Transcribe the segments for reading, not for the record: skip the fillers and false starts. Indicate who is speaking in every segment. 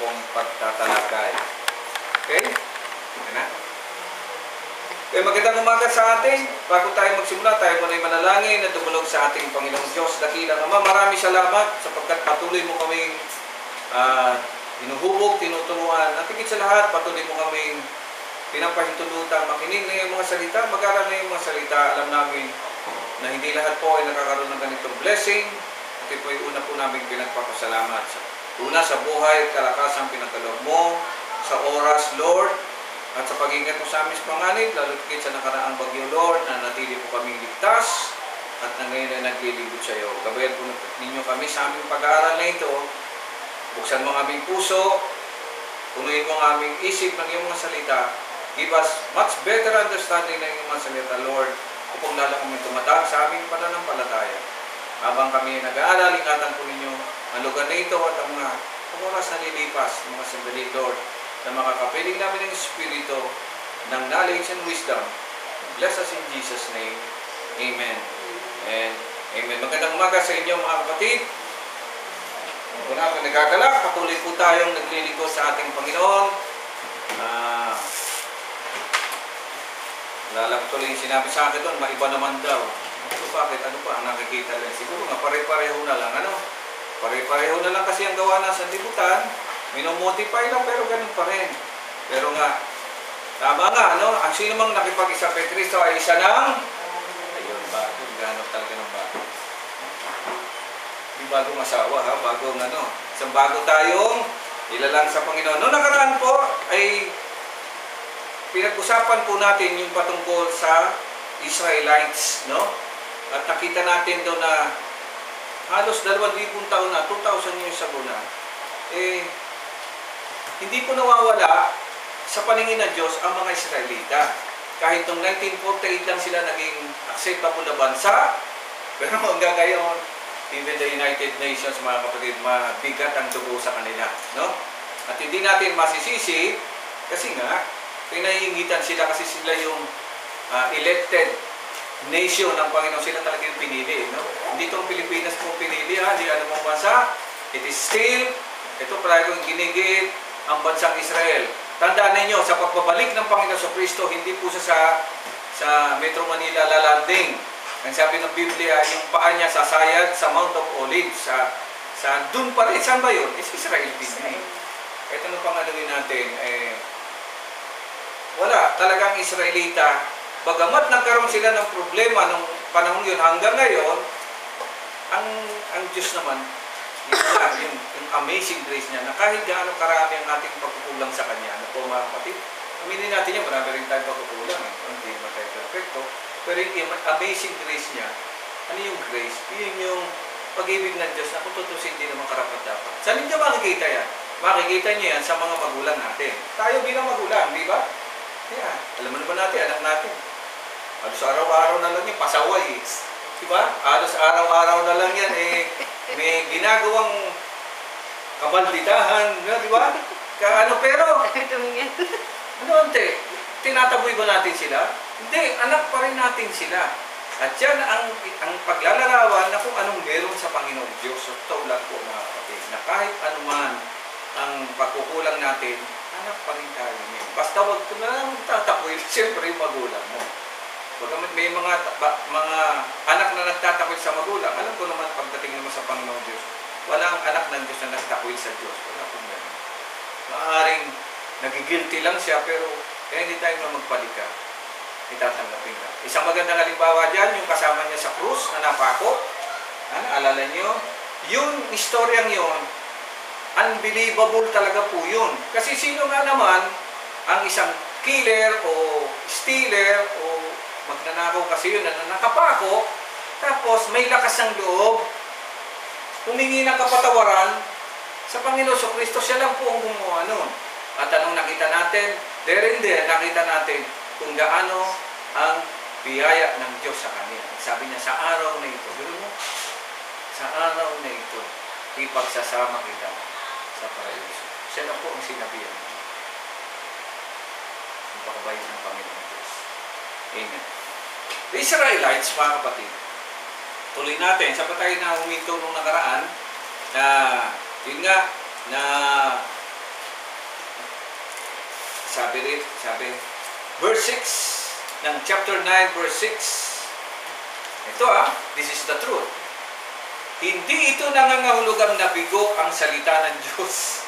Speaker 1: pong pagtatalakay. Okay? Yan na. Okay, magandang umaga sa atin. Bago tayo magsimula, tayo muna ay manalangin na dumulog sa ating Panginoong Diyos. Dakilang Ama, marami salamat sapagkat patuloy mo kaming hinuhubog, tinuturuan. At higit sa lahat, patuloy mo kaming pinapahintulutan, makinig na yung mga salita, mag-aral na yung mga salita. Alam namin na hindi lahat po ay nakakaroon ng ganitong blessing. At ito ay una po namin pinagpapasalamat. Una sa buhay at kalakasang pinagkaloob mo, sa oras, Lord, at sa pag-ingat mo sa amin sa panganib, lalo higit sa nakaraang bagyo, Lord, na natili po kaming ligtas at na ngayon ay naglilibot sa iyo. Gabayan po ninyo kami sa aming pag-aaral na ito. Buksan mo ang aming puso, punuin mo ang aming isip ng iyong mga salita. Give us much better understanding ng iyong mga salita, Lord, upang lalo kami tumatag sa aming pananampalataya. Habang kami nag-aaral, ingatan po ninyo ang lugar na ito at ang mga oras na lilipas, mga sandali, Lord, na makakapiling namin ng Espiritu ng knowledge and wisdom. Bless us in Jesus' name. Amen. And amen. Magandang umaga sa inyo mga kapatid. Kung ako nagagalak, patuloy po tayong naglilingkod sa ating Panginoon. Lalap tuloy yung sinabi sa akin doon, maiba naman daw. So, bakit? Ano pa ang nakikita lang? Siguro nga pare-pareho na lang. Ano? Pare-pareho na lang kasi ang gawa ng sanlibutan. Minomodify lang pero ganun pa rin. Pero nga, tama nga, ano? Ang sino mang nakipag-isa kay Kristo ay isa ng ayun, bago. Ganap talaga ng bago. Hindi bagong asawa, ha? Bagong ano. Isang bago tayong ilalang sa Panginoon. Noong nakaraan po ay pinag-usapan po natin yung patungkol sa Israelites, no? At nakita natin doon na halos 2,000 taon na, 2,000 years ago na, hindi po nawawala sa paningin ng Diyos ang mga Israelita. Kahit noong 1948 lang sila naging acceptable na bansa, pero hanggang ngayon, even the United Nations, mga kapatid, mabigat ang dugo sa kanila. No? At hindi natin masisisi, kasi nga, pinahihingitan sila kasi sila yung elected nation ng Panginoon. Sila talaga yung pinili. No? Hindi itong Pilipinas po pinili, hindi anumang bansa. It is still, ito palagi yung ginigit, ang bansang Israel. Tandaan ninyo, sa pagbabalik ng Panginoon sa Kristo, hindi po siya sa Metro Manila lalanding. Ang sabi ng Biblia, yung paa niya sasayad sa Mount of Olives. Dun pa rin, saan ba yun? It's Israel din. Ito na pang anuin natin, wala, talagang Israelita. Bagamat nagkaroon sila ng problema nung panahon yun hanggang ngayon, ang Diyos naman, yung amazing grace niya, na kahit gaano karami ang ating pagkukulang sa Kanya, na po mga kapatid, aminin natin yan, marami rin tayong pagkukulang, hindi naman tayo perfecto, pero yung amazing grace niya, ano yung grace? Yun yung pag-ibig ng Diyos na kung tutusin din naman karapat-dapat. Saan ninyo makikita yan? Makikita niyo yan sa mga magulang natin. Tayo bilang magulang, di ba? Yeah. Alam mo naman natin, anak natin. Halos araw-araw na lang yung pasaway. Diba? Halos araw-araw na lang yan, may ginagawang kabalditahan, di ba? Pero, ano ante? Tinataboy ba natin sila? Hindi, anak pa rin natin sila. At yan ang paglalarawan na kung anong meron sa Panginoon Diyos. So, ito lang po mga kapatid, na kahit anuman ang pagkukulang natin, anak pa rin tayo niya. Basta huwag ko na lang tatakwil, siyempre yung magulang mo. Pagkamit may mga anak na nagtatakwil sa magulang, alam ko naman pagdating naman sa Panginoon Diyos, walang anak ng Diyos na nagtakwil sa Diyos. Wala pong gano'n. Maaaring nagigilty lang siya, pero anytime na magbalik ka, itatanggapin ka. Isang magandang halimbawa dyan, yung kasama niya sa krus na napako. Alala niyo? Yung istoryang yun, unbelievable talaga po yun. Kasi sino nga naman ang isang killer o stealer o magnanakaw kasi yun na nakapako, tapos may lakas ng loob, humingi ng kapatawaran sa Panginoon sa Kristo, siya lang po ang gumawa nun. At anong nakita natin? Nakita natin kung gaano ang biyaya ng Diyos sa kanya. Sabi niya, sa araw na ito, sa araw na ito, ipagsasama kita sa paraiso. Siya lang po ang sinabihan. Ang pagkabayan ng Panginoon Diyos. Amen. The Israelites, mga kapatid, tuloy natin. Sa tayo na huminto nung nakaraan, na yun nga, na sabi, verse 6 ng chapter 9, verse 6. Ito this is the truth. Hindi ito nangangahulugang nabigo ang salita ng Diyos.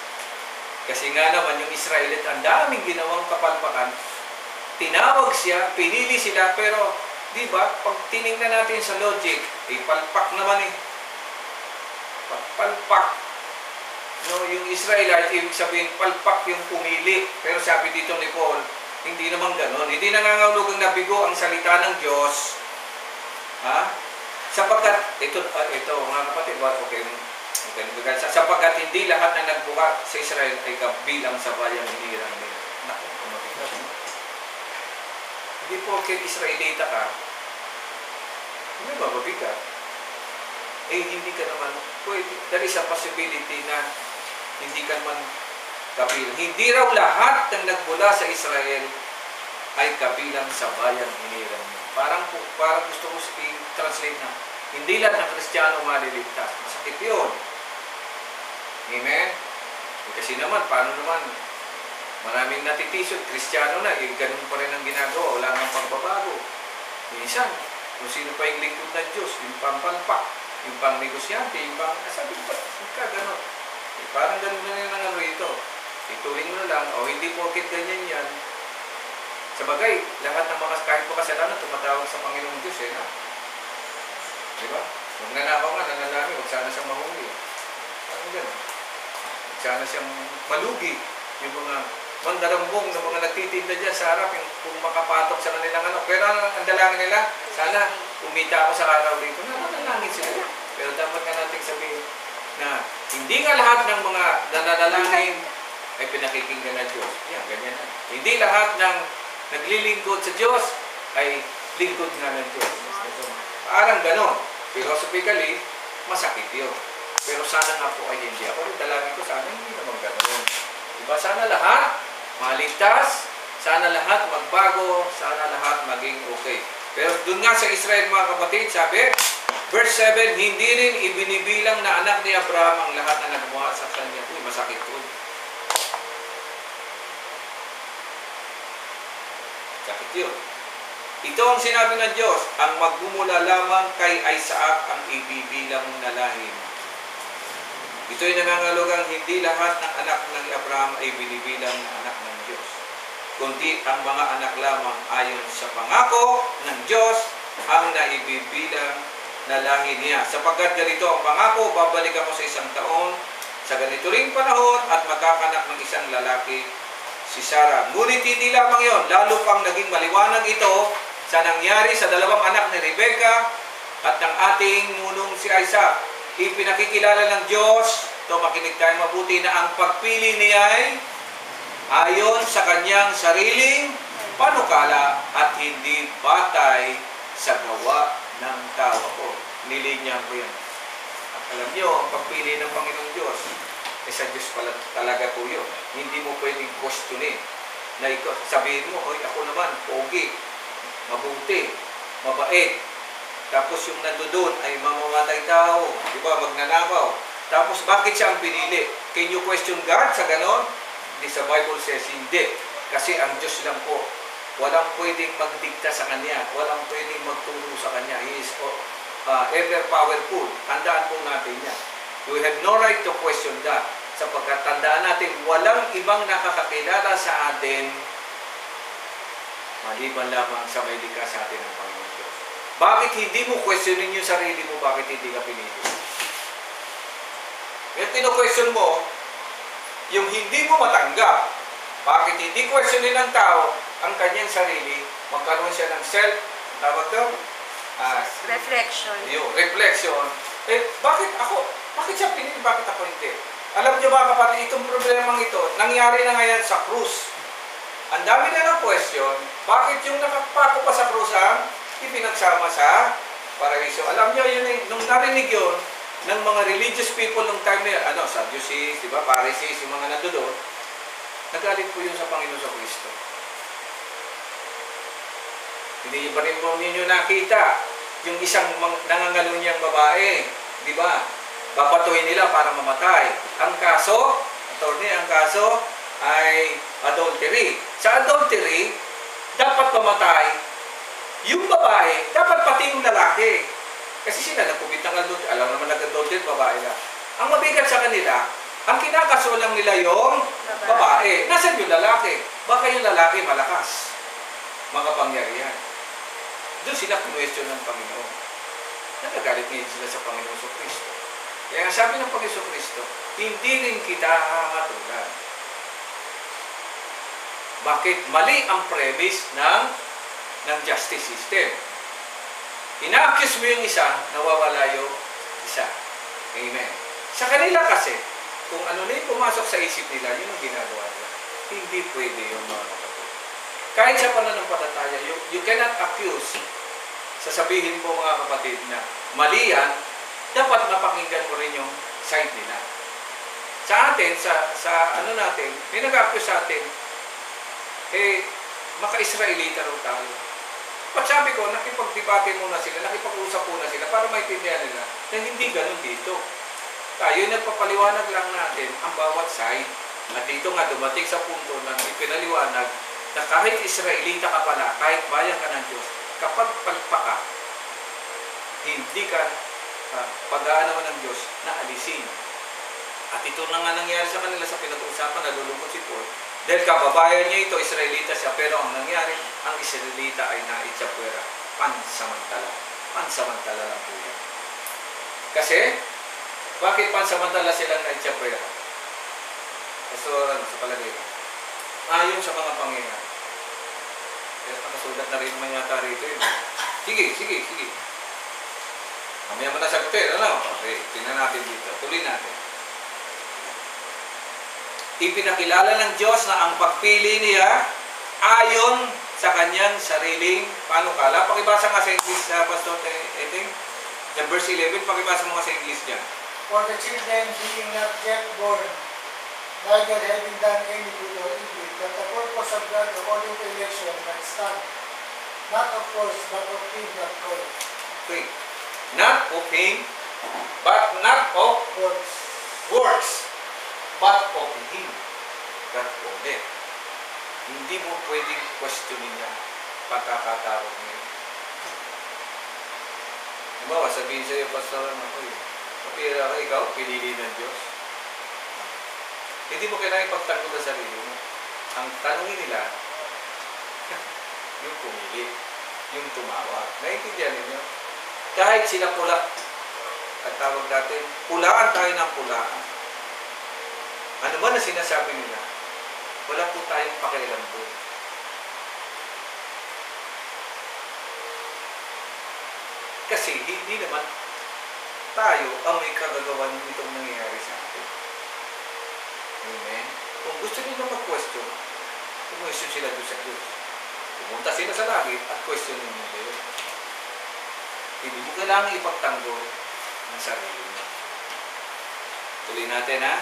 Speaker 1: Kasi nga naman yung Israelite, ang daming ginawang kapalpakan. Tinawag siya, pinili sila, pero di ba, pag tinignan natin sa logic, palpak naman palpak. No, yung Israelite, ibig sabihin, palpak yung pumili. Pero sabi dito ni Paul, hindi naman ganon. Hindi nangangahulugang nabigo ang salita ng Diyos. Sapagkat, ito mga kapatid, okay, sapagkat hindi lahat na nagbuka sa Israel ay kabilang sa bayang hinirang nila. Naku, kumabigat. Hindi porket Israelita ka, hindi ba mabigat? Hindi ka naman, pwede, there is a possibility na hindi ka naman kabilang. Hindi raw lahat ng nagbula sa Israel ay kabilang sa bayang hinirang nila. Parang gusto ko i-translate na, hindi lahat ng Kristiyano maliligtas. Masakit yun. Amen? Kasi naman, paano naman? Maraming natitisod, Kristiyano na, ganun pa rin ang ginagawa, wala nang pagbabago. Minsan, kung sino pa yung lingkod ng Diyos, yung pampalpak, yung pang-negosyante, yung sabi ko, gano'n. Parang ganun na rin ang rito. Ituloy mo na lang, hindi porket ganyan yan. Sabagay, lahat ng mga kahit pa kasalanan, tumatawag sa Panginoong Diyos, diba? Magnanakaw nga, nanalangin, huwag sana siyang mahuli. Parang gano'n. Huwag sana siyang malugi. Yung mga mandarambong na mga nagtitinda dyan sa harap, yung kung makapatok sa kanilang Pero ang dalangin nila, sana umita ako sa araw dito. Nanalangin sila. Pero dapat nga natin sabihin na hindi nga lahat ng mga nananalangin ay pinakikinggan ng Diyos. Yan, ganyan na. Hindi lahat ng naglilingkod sa Diyos ay lingkod nga ng Diyos. Parang gano'n. Philosophically, masakit yun. Pero sana nga po ay hindi. Ako rin dalangin ko, sana hindi naman gano'n. Diba? Sana lahat maligtas, sana lahat magbago, sana lahat maging okay. Pero dun nga sa Israel, mga kapatid, sabi, verse 7, hindi rin ibinibilang na anak ni Abraham ang lahat na nagmukha sa kanya. Uy, masakit po. Sakit yun. Ito ang sinabi ng Diyos, ang magmumula lamang kay Isaac ang ibibilang na lahi. Ito'y nangangahulugang hindi lahat ng anak ng Abraham ay binibilang na anak ng Diyos, kundi ang mga anak lamang ayon sa pangako ng Diyos ang naibibilang na lahi niya. Sapagkat ganito ang pangako, babalik ako sa 1 taon, sa ganito ring panahon, at magkakanak ng isang lalaki, si Sarah. Ngunit hindi lamang yon, lalo pang naging maliwanag ito sa nangyari sa dalawang anak ni Rebecca at ng ating nunong si Isaac. Ipinakikilala ng Diyos, makinig tayo mabuti, na ang pagpili niya ay ayon sa kanyang sariling panukala at hindi batay sa gawa ng tao. Nilinya ko yan. At alam nyo, pagpili ng Panginoong Diyos, sa Diyos pala talaga po yun. Hindi mo pwedeng questionin na ikaw, sabihin mo, ako naman, pogi, mabuti, mabait. Tapos yung nandoon ay mamamatay tao, di ba, magnanakaw. Tapos bakit siya ang pinili? Can you question God sa ganon? Hindi, sa Bible says, hindi. Kasi ang Diyos lang po. Walang pwedeng magdikta sa Kanya. Walang pwedeng magturo sa Kanya. He is ever powerful. Tandaan po natin yan. You have no right to question that. Sapagkat tandaan natin, walang ibang nakakakilala sa atin maliban lamang sa may likha sa atin ng Panginoon Diyos. Bakit hindi mo questionin yung sarili mo? Bakit hindi ka pinili? Yung tino-question mo, yung hindi mo matanggap, bakit hindi questionin ng tao ang kanyang sarili, magkaroon siya ng tawag doon?
Speaker 2: Reflection.
Speaker 1: Reflection. Bakit ako? Bakit siya pinili? Bakit ako hindi? Alam niyo ba kapatid, itong problemang ito, nangyari na ngayon sa krus. Ang dami na ng question, bakit yung nakapako pa sa krus ang ipinagsama sa paraiso? Alam niyo, yun, nung narinig yun, ng mga religious people nung time na yun, Sadducees, di ba, Pharisees, yung mga nandoon, nagalit po yun sa Panginoon sa Kristo. Hindi ba rin po ninyo nakita yung isang nangangalunyang babae, di ba? Babatuhin nila para mamatay. Ang kaso, attorney, ang kaso, ay adultery. Sa adultery, dapat mamatay yung babae, dapat pati yung lalaki. Kasi sila nagpubit ng adultery, alam naman nag-adultery, babae na. Ang mabigat sa kanila, ang kinakaso lang nila yung babae. Nasaan yung lalaki? Baka yung lalaki malakas, makapangyarihan. Doon sila kumwestiyon ng Panginoon. Nagagalit ngayon sila sa Panginoon sa Kristo. Kaya sabi ng Panginoon Kristo, hindi rin kita hahatulan. Bakit? Mali ang premise ng justice system. Ina-accuse mo yung isa, nawawala yung isa. Amen. Sa kanila kasi, kung ano na yung pumasok sa isip nila, yun ang ginagawa nila. Hindi pwede yung mga kapatid. Kahit sa pananampalataya, you cannot accuse. Sasabihin mo mga kapatid na mali yan, dapat mapakinggan mo rin yung side nila. Sa atin, sa ano natin, may nag-accuse sa atin, maka-Israelita raw tayo. At sabi ko, nakipag-debate muna sila, nakipag-usap muna sila para maintindihan nila na hindi ganun dito. Tayo nagpapaliwanag lang natin ang bawat side. At dito nga dumating sa punto na ipinaliwanag na kahit Israelita ka pala, kahit bayan ka ng Diyos, kapag palpa ka, hindi ka pag-aanawan ng Diyos na alisin. At ito na nga nangyari sa kanila sa pinag-uusapan, nalulungkot si Paul. Dahil kababayan niya ito, Israelita siya, pero ang nangyari, ang Israelita ay naitsapwera. Pansamantala. Pansamantala lang po yan. Kasi, bakit pansamantala silang naitsapwera? So, sa palagay ko, ayon sa mga pangyayari. Kaya nakasulat na rin naman yata rito yun. Sige. Mamaya mo na sagutin, ano? Okay, tingnan natin dito. Tuloy natin. Ipinakilala ng Diyos na ang pagpili niya ayon sa kanyang sariling panukala. Pakibasa nga sa English, Pastor Eting. The verse 11, pakibasa mo nga sa English niya.
Speaker 3: For the children being not yet born, neither having done any good or evil, that the purpose of God according to election might stand, not of course, but of him that called.
Speaker 1: Okay. Not of him, but not of works, but of him that called it. Hindi mo pwedeng questionin niya pagkakatawag niya. Diba, sabihin sa'yo, Pastor, kapira ka, ikaw, pinili ng Diyos. Hindi mo kailangan ipagtanggol sa sarili mo. Ang tanongin nila, yung pumili, yung tumawag. Naintindihan ninyo? Kahit sila pula, at tawag natin, pulaan tayo ng pulaan. Ano ba na sinasabi nila? Wala po tayong pakialam doon. Kasi hindi naman tayo ang may kagagawan nitong nangyayari sa atin. Amen? Kung gusto nila mag-question, kumwestiyon sila doon sa Diyos. Pumunta sila sa langit at questionin nila yun. Hindi mo kailangan ipagtanggol ang sarili mo. Tuloy natin, ha?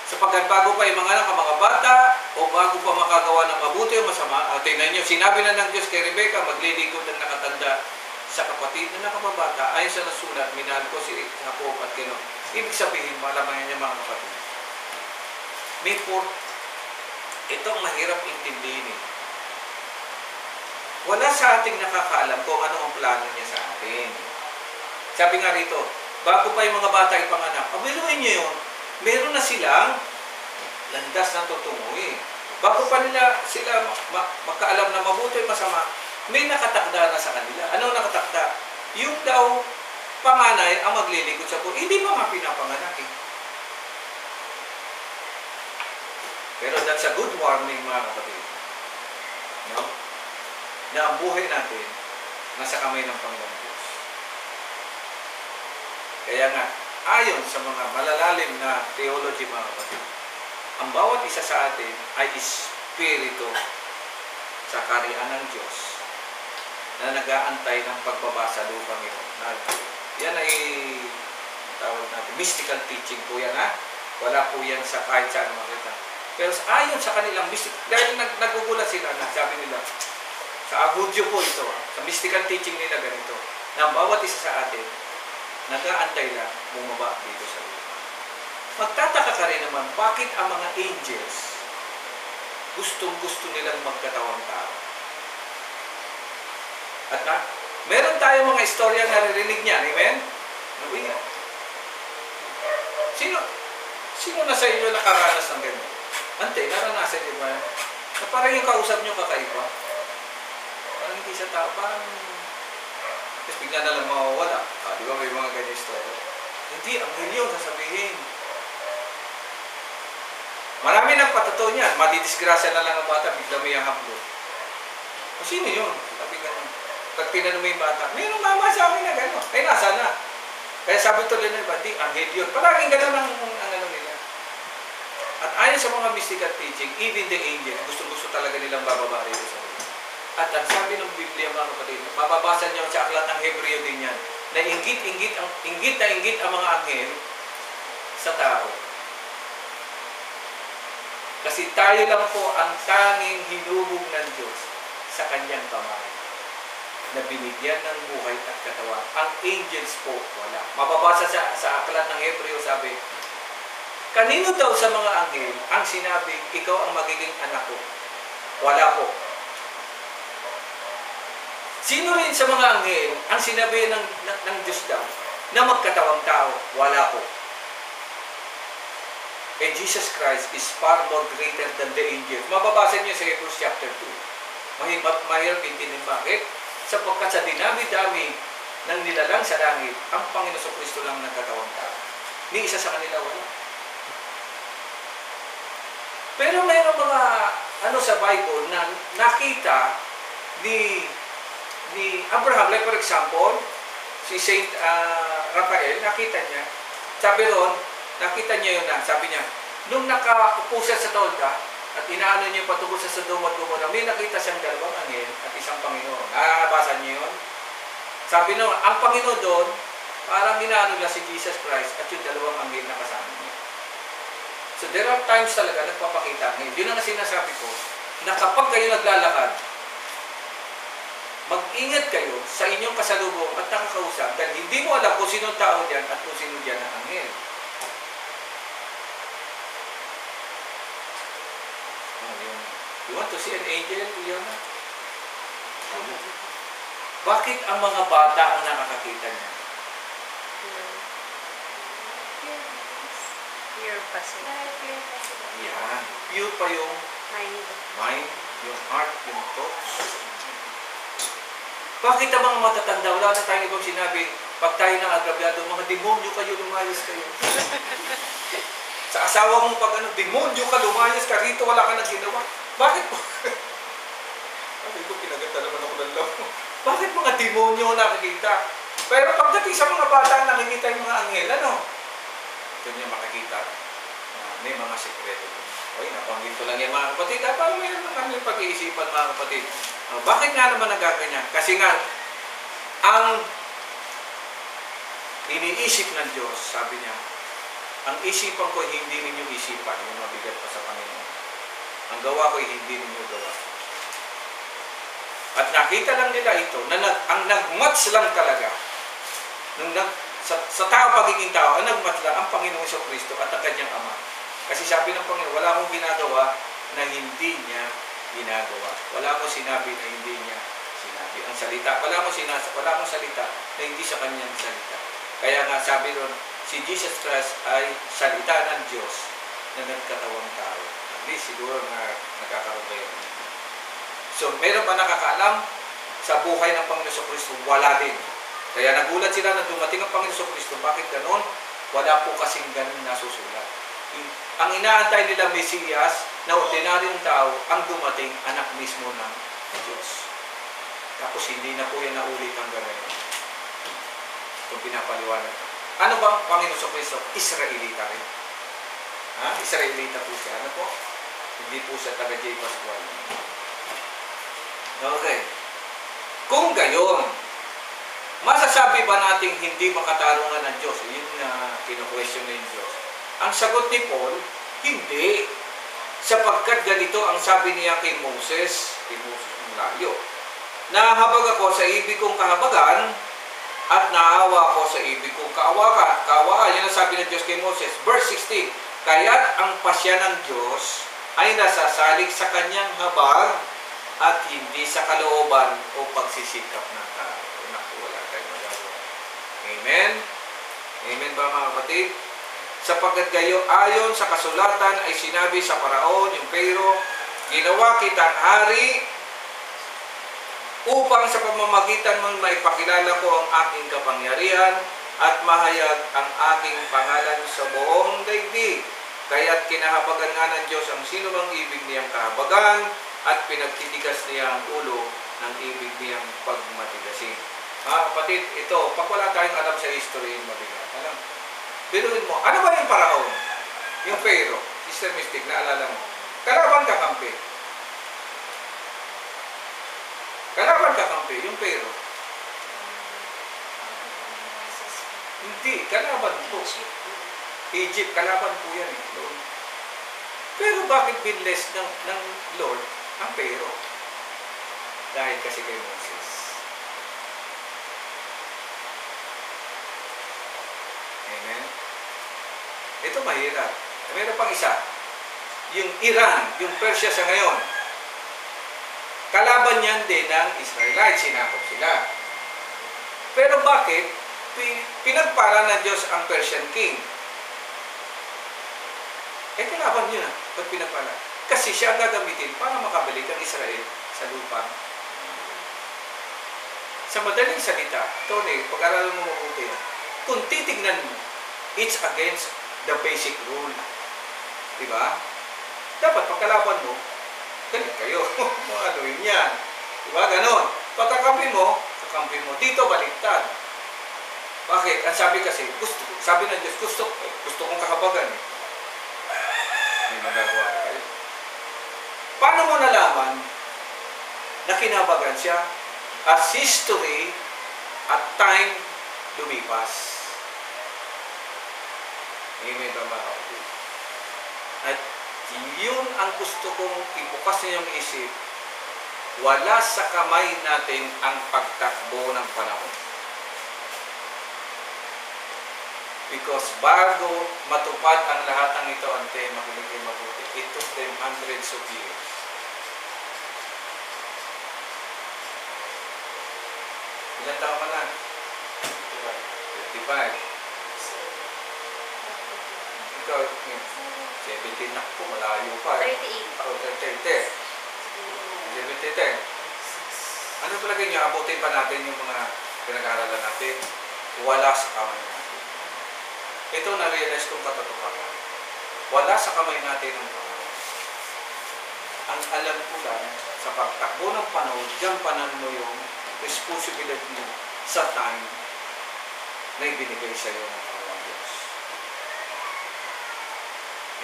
Speaker 1: Sapagkat bago pa yung mga bata o bago pa makagawa ng mabuti o masama, tingnan nyo, sinabi na ng Diyos kay Rebecca, maglilingkod ng nakatanda sa kapatid na nakababata. Ayon sa nasulat, minahal ko si Jacob at Gino. Ibig sabihin, malaman niya mga kapatid. Ito ang mahirap intindihin. Wala sa ating nakakaalam kung ano ang plano niya sa atin. Sabi nga rito, bago pa yung mga bata ipanganak, pabiruin niyo yun, meron na silang landas na tutunguhin. Bago pa sila makaalam na mabuti o masama, may nakatakda na sa kanila. Ano nakatakda? Yung daw panganay ang maglilingkod sa Panginoon. Hindi pa nga pinapanganak eh. Pero that's a good warning mga kapatid. No? Na ang buhay natin nasa kamay ng Panginoon Diyos. Kaya nga, ayon sa mga malalalim na theology mga kapatid, ang bawat isa sa atin ay espiritu sa kaharian ng Diyos na nag-aantay ng pagbaba sa lupang ito. Yan ay tawag natin, mystical teaching po yan, ha? Wala po yan sa kahit saan makita. Pero ayon sa kanilang dahil nagugulat sila na sabi nila, sa Agudyo po ito, sa mystical teaching nila ganito, na bawat isa sa atin, nag-aantay lang bumaba dito sa lupa. Magtataka ka rin naman, bakit ang mga angels gustong-gusto nilang magkatawang tao. At meron tayo mga istorya na naririnig niyan. Amen? Nabi nga. Sino na sa inyo nakaranas ng ganyan? Ante, naranasan niyo ba? Na parang yung kausap niyo kakaiba. Parang hindi sa tao. Parang tapos bigla na lang mawawala. Di ba may mga ganyan istorya? Hindi, ang milyon sasabihin. Marami nagpatotoo niyan. Madidisgrasya na lang ang bata, bigla may haplo. O sino yun? Sabi ganun. Pag tinanong mo yung bata, mayroong mama sa akin na gano'n. Ay, nasa na. Kaya sabi tuloy na iba, di, anghel yun. Parang gano'n ang ano nila. At ayon sa mga mystical teaching, even the angel, gusto-gusto talaga nilang bababa rin sa mga. At ang sabi ng Biblia, mga kapatid, mababasa niyo sa aklat ng Hebreo din yan, na inggit ang mga anghel sa tao. Kasi tayo lang po ang tanging hinubog ng Diyos sa kanyang kamay na binigyan ng buhay at katawan. Ang angels po, wala. Mababasa sa aklat ng Hebreo, sabi, kanino daw sa mga anghel ang sinabi, ikaw ang magiging anak ko? Wala po. Sino rin sa mga anghel ang sinabi ng Diyos daw na magkatawang tao? Wala po. And Jesus Christ is far more greater than the angels. Mababasa niyo sa Hebrews chapter 2. Mahirap intindihin bakit? Sapagkat sa dinami-dami ng nilalang sa langit, ang Panginoon Kristo lang nagkatawang tao. Ni isa sa kanila wala. Pero mayroong mga sa Bible na nakita ni Abraham, like for example, si Saint Raphael, nakita niya. Sabi ron, nakita niya yun na, sabi niya, nung nakaupo siya sa tolda, at inaano niya patungkol sa Sodoma at Gomorrah, may nakita siyang dalawang anghel at isang Panginoon. Nabasa niyo yun? Sabi nung, ang Panginoon doon, parang inaano niya si Jesus Christ at yung dalawang anghel na kasama niya. So there are times talaga nagpapakita ngayon. Yun ang sinasabi ko, na kapag kayo naglalakad, mag-ingat kayo sa inyong kasalubong at nakakausap dahil hindi mo alam kung sino tao diyan at kung sino diyan ang anghel. You want to see an angel, Iona? Bakit ang mga bata ang nakakakita niya?
Speaker 2: Pure pa sila.
Speaker 1: Yan. Pure pa yung mind, yung heart, yung thoughts. Bakit ang mga matatanda, wala na tayong ibang sinabi, pag tayo nang agabyado, mga demonyo kayo, lumayas kayo. Sa asawa mong pag demonyo ka, lumayas ka, rito wala ka nang ginawa. Bakit po? Sabi ko, pinagata naman ako ng love. Bakit mga demonyo nakikita? Pero pagdating sa mga bata, nakikita yung mga anghel, ito niya makikita. May mga sekreto. Oy, nabanggit ko lang yan mga kapatid. Parang mayroon na kami pag-iisipan mga kapatid. Bakit nga naman nagaganyan? Kasi nga, ang iniisip ng Diyos, sabi niya, ang isipan ko hindi ninyong isipan, yung mabigat pa sa Panginoon. Ang gawa ko hindi ninyo gawa. At nakita lang nila ito, na ang nag-match lang talaga, sa tao pagiging tao, ang nag-match lang ang Panginoong Kristo at ang kanyang Ama. Kasi sabi ng Panginoon, wala akong ginagawa na hindi niya ginagawa. Wala akong sinabi na hindi niya sinabi. Ang salita, wala akong salita na hindi sa kanyang salita. Kaya nga sabi ron, si Jesus Christ ay salita ng Diyos na nagkatawang tao. At least siguro na nagkakaroon kayo. So, meron pa nakakaalam sa buhay ng Panginoon Kristo? Wala din. Kaya nagulat sila na dumating ang Panginoon Kristo. Bakit ganon? Wala po kasing ganon nasusulat. Ang inaantay nila Mesiyas na ordinaryong tao ang dumating anak mismo ng Diyos. Tapos hindi na po yan naulit hanggang ngayon. Itong pinapaliwanag. Ano bang Panginoon Kristo? Israelita rin. Israelita po siya. Ano po? Hindi po siya taga J. Pascual. Okay. Kung gayon, masasabi ba nating hindi makatarungan ng Diyos? Yun na kino-question na yung Diyos. Ang sagot ni Paul, hindi. Sapagkat ganito ang sabi niya kay Moses ang layo. Nahabag ako sa ibig kong kahabagan at naawa ako sa ibig kong kaawaan. Yan ang sabi ng Diyos kay Moses. Verse 16, kaya't ang pasya ng Diyos ay nasasalig sa kanyang habag at hindi sa kalooban o pagsisikap ng tao. Naku, wala tayong magagawa. Amen? Amen ba mga kapatid? Sapagkat gayo ayon sa kasulatan ay sinabi sa Paraon, yung Pharaoh, ginawa kitang hari upang sa pamamagitan mong maipakilala ko ang aking kapangyarihan at mahayag ang aking pangalan sa buong daigdig. Kaya't kinahabagan nga ng Diyos ang sino mang ibig niyang kahabagan at pinagtitigas niya ang ulo ng ibig niyang pagmatigasin. Mga kapatid, ito, pag wala tayong alam sa history, mabigat. Alam, biruin mo, ano ba yung Paraon? Yung Pharaoh, Sister Mystic, naalala mo. Kalaban kakampi. Kalaban kakampi, yung Pharaoh. Hindi, kalaban po. Egypt, kalaban po yan eh. Lord. Pero bakit binless ng Lord ang Pharaoh? Dahil kasi kay Moses. Amen? Ito mahirap. Meron pang isa. Yung Iran, yung Persia sa ngayon. Kalaban yan din ng Israelites, sinakop sila. Pero bakit pinagpala ng Diyos ang Persian king? Kalaban yun pag pinagpala. Kasi siya ang gagamitin para makabalik ang Israel sa lupa. Sa madaling salita, Tony, pag-aralan mo mabuti, kung titignan mo, it's against the basic rule. Diba? Dapat pagkalaban mo, galit kayo. Ano yun yan? Diba? Ganon. Pagkakampi mo, kakampi mo. Dito, baliktad. Bakit? Ang sabi kasi, sabi ng Diyos, gusto kong kahabagan. May magagawa kayo. Paano mo nalaman na kinabagan siya? As history at time lumipas. Amen ba mga kapatid? At yun ang gusto kong ibukas ninyong isip. Wala sa kamay natin ang pagtakbo ng panahon. Because bago matupad ang lahat ng ito, ante, makinig kayo mabuti. It took them hundreds of years. Ilan taon ka na? 55. Ikaw, 17 na po, malayo pa.
Speaker 2: 38.
Speaker 1: O, 30. 70. Ano talaga niyo, abutin pa natin yung mga pinag-aaralan natin? Wala sa kamay natin. Ito na-realize kong katotohanan. Wala sa kamay natin ang panahon. Ang alam ko lang, sa pagtakbo ng panahon, diyan panan mo yung responsibility mo sa time na ibinigay sa iyo ng Panginoon Diyos.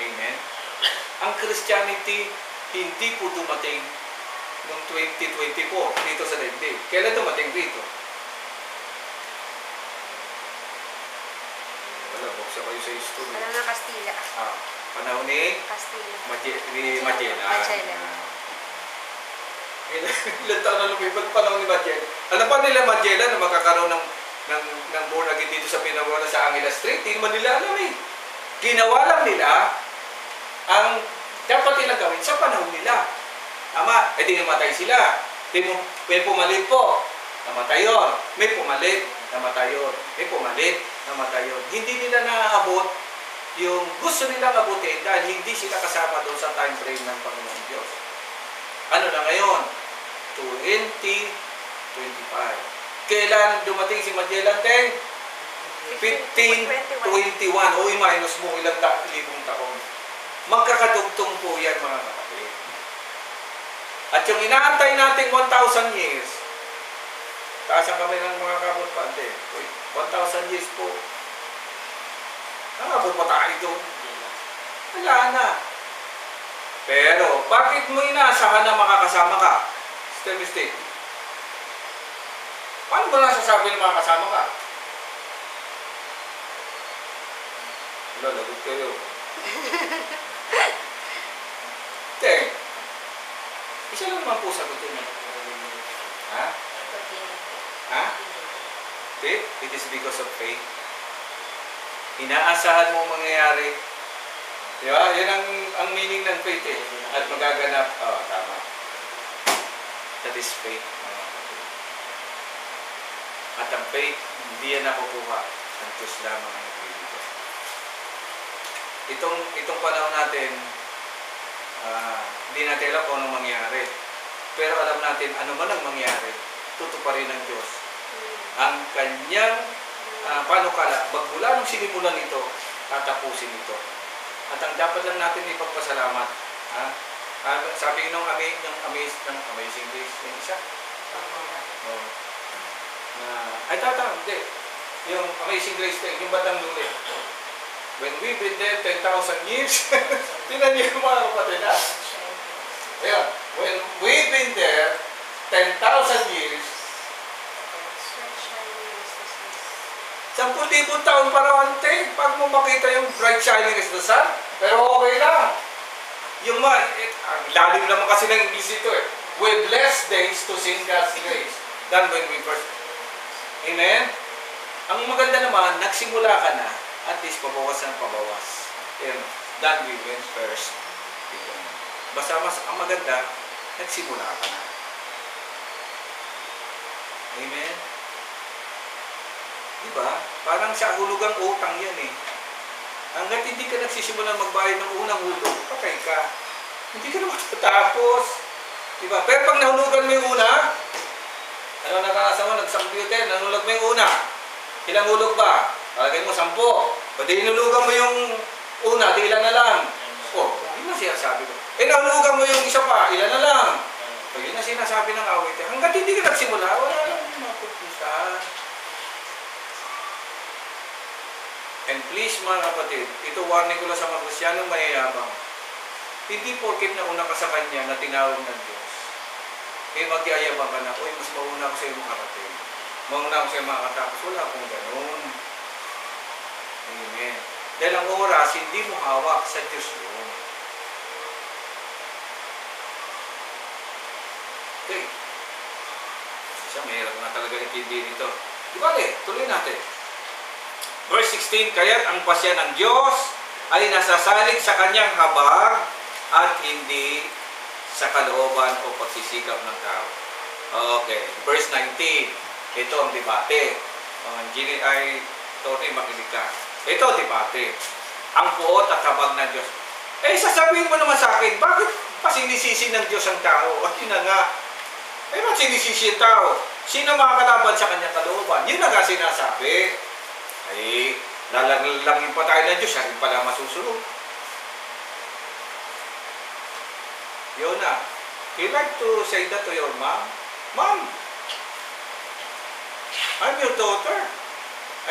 Speaker 1: Amen? Ang Christianity, hindi po dumating noong 2024 dito sa daigdig. Kailan dumating dito? Wala, buksa kayo sa history.
Speaker 2: Ano na Kastila?
Speaker 1: Panahon ni
Speaker 2: Kastila.
Speaker 1: Magellan. Ilan taon na lumipat panahon ni Magellan. Alam pa nila Magellan na magkakaroon ng born again dito sa Pinaguana sa Angela Street? Hindi man nila alam eh. Ginawa lang nila ang dapat nilang gawin sa panahon nila. Tama, di namatay sila. May pumalit po, namatay yun. May pumalit, namatay yun. May pumalit, namatay yun. Hindi nila naaabot yung gusto nilang abutin dahil hindi sila kasama doon sa time frame ng Panginoon Diyos. Ano na ngayon? 2025. Kailan dumating si Magellan? 1521. O i-minus mo ilang libong taon. Magkakadugtong po yan mga kapatid. At yung inaantay natin 1,000 years, taasan kami ng mga kapatid. 1,000 years po. Nakabot pa tayo doon. Wala na. Pero, bakit mo inaasahan na makakasama ka? Sister Mystic. Paano ba nasasabi na makakasama ka? Wala, lagot kayo. Teng. Isa lang naman po sagutin mo. Ha? Ha? Faith? It is because of faith. Inaasahan mo mangyayari, Di ba? Yan ang meaning ng faith eh. At magaganap, tama. That is faith. At ang faith, hindi yan nakukuha. Ang Diyos lamang ang nagbibigay. Itong panahon natin, hindi natin alam kung anong mangyari. Pero alam natin, ano man ang mangyari, tutuparin ng Diyos. Ang kanyang panukala, magmula nung sinimulan ito, tatapusin ito. At ang dapat lang natin ipagpasalamat, sabi nung Amazing Grace, yung isa? Hindi. Yung Amazing Grace, yung bandang luli. When we've been there 10,000 years, tinan niyo yung mga kapatid, ha? Ayan. When we've been there 10,000 years, 10,000 taon para ante, pag mo makita yung bright shining as the sun, pero okay lang. Yung lalim naman kasi ng English ito eh. We bless days to sing God's grace than when we first. Amen? Ang maganda naman, nagsimula ka na, at least pabawas ng pabawas. Than we went first. Basta ang maganda, nagsimula ka na. Amen? Diba? Parang sa hulugang utang yan eh. Hanggat hindi ka nagsisimula magbayad ng unang hulog, patay ka. Hindi ka na matatapos. Diba? Pero pag nahulugan mo yung una, ano nakakasa mo, nag-computer, nahulog mo yung una. Ilang hulog ba? Palagay mo 10. Pwede hinulugan mo yung una, di ilan na lang. Yun na sinasabi ko. Nahulugan mo yung isa pa, ilan na lang. Yun na sinasabi ng awit. Hanggat hindi ka nagsimula, wala lang yung mapupusan. And please mga kapatid, ito warning ko lang sa mga Kristiyanong mayayabang. Hindi porket na una ka sa Kanya na tinawag ng Diyos. Magyayabang ka na, mas mauna ko sa iyo makarating. Mauna ko sa iyo makatapos. Wala akong ganun. Amen. Dahil ang oras, hindi mo hawak sa Diyos yun. Okay. Siya, mahirap na talaga intindihin ito. Di ba tuloy natin. Verse 16, kaya't ang pasya ng Diyos ay nasasalig sa kanyang habag at hindi sa kalooban o pagsisikap ng tao. Okay. Verse 19, ito ang debate. Tony, makinig ka. Ito ang debate. Ang puot at habag ng Diyos. Sasabihin mo naman sa akin, bakit pa sinisisi ng Diyos ang tao? At yun na nga. Ba't sinisisi ang tao? Sino makakalaban sa kanyang kalooban? Yun na nga sinasabi. Lalangin pa tayo ng Diyos, siya rin pala masusunod. Yona, you like to say that to your mom? Mom, I'm your daughter.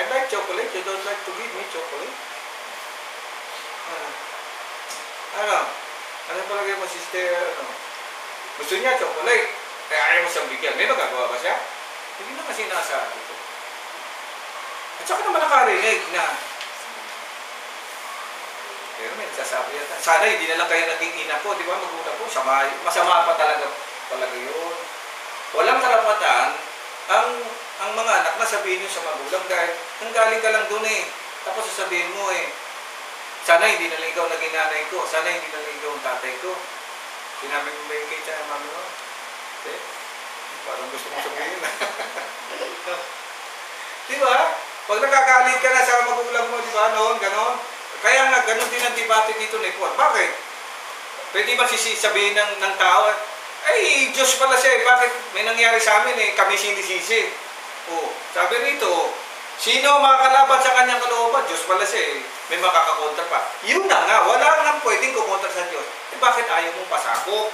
Speaker 1: I like chocolate. You don't like to give me chocolate? Ano palagay mo, sister? Gusto niya chocolate. Kaya ayaw mo siyang bigyan. May magagawa ba siya? Hindi na kasi nasa ito. At saka naman nakarinig na. Pero may nagsasabi yata. Sana hindi na lang kayo naging ina ko, di ba? Magulang ko. Masama pa talaga yun. Walang karapatan ang mga anak na sabihin nyo sa magulang dahil nanggaling ka lang dun eh. Tapos sasabihin mo sana hindi na lang ikaw naging nanay ko. Sana hindi na lang ikaw ang tatay ko. Sinabi mo ba yung kay Chaya Mami mo? Okay? Parang gusto mo sabihin na. Di ba? Pag nakagalit ka na sa magulang mo, di ba? Noon, ganon. Kaya nga, ganon din ang debate dito ni Paul. Bakit? Pwede ba sabihin ng tao, Diyos pala siya. Bakit may nangyari sa amin kami sinisisi. Sabi rito, sino makakalaban sa kanyang kalooban? Diyos pala siya may makakakontra pa. Yun na nga, wala nang pwedeng kukontra sa Diyos. Bakit ayaw mong pasakop?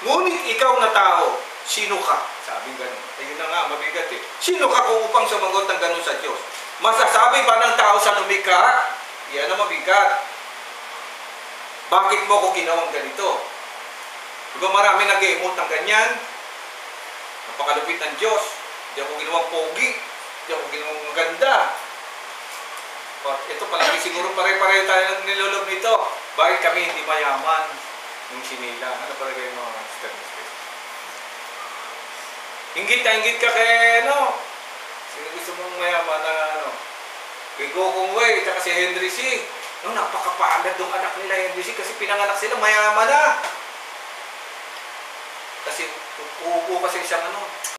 Speaker 1: Ngunit ikaw na tao, sino ka? Sabi ganun. Ayun na nga, mabigat Sino ka kung upang sumagot ng ganun sa Diyos? Masasabi ba ng tao sa lumikha? Yan ang mabigat. Bakit mo ko ginawang ganito? Diba marami nag-i-emote ng ganyan? Napakalupit ng Diyos. Di ako ginawang pogi. Di ako ginawang maganda. Ito palagi siguro pare-pareho tayo ng nilolob nito. Bakit kami hindi mayaman? Yung sinila. Ano palagay mo, Mr. Mr. Inggit ka kay Sino gusto mong mayaman na kay Go Kong Wei, tsaka si Henry C. No, napakapalad ng anak nila yung kasi pinanganak sila, mayaman na. Kasi uupo kasi siyang